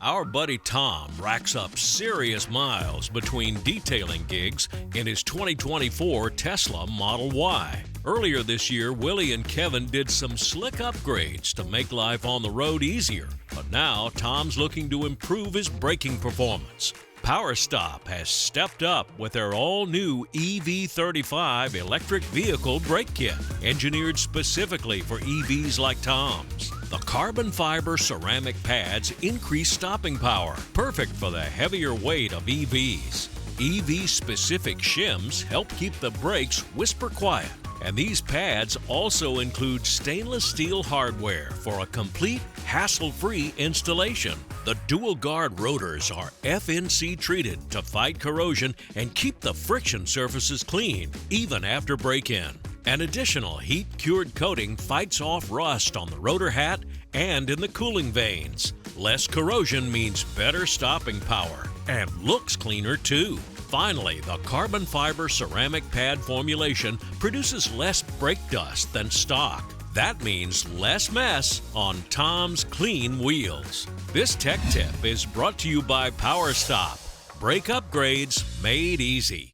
Our buddy Tom racks up serious miles between detailing gigs in his 2024 Tesla Model Y. Earlier this year, Willie and Kevin did some slick upgrades to make life on the road easier, but now Tom's looking to improve his braking performance. PowerStop has stepped up with their all-new EV35 electric vehicle brake kit, engineered specifically for EVs like Tom's. The carbon fiber ceramic pads increase stopping power, perfect for the heavier weight of EVs. EV-specific shims help keep the brakes whisper quiet. And these pads also include stainless steel hardware for a complete, hassle-free installation. The dual-guard rotors are FNC treated to fight corrosion and keep the friction surfaces clean, even after break-in. An additional heat-cured coating fights off rust on the rotor hat and in the cooling vanes. Less corrosion means better stopping power and looks cleaner too. Finally, the carbon fiber ceramic pad formulation produces less brake dust than stock. That means less mess on Tom's clean wheels. This tech tip is brought to you by PowerStop. Brake upgrades made easy.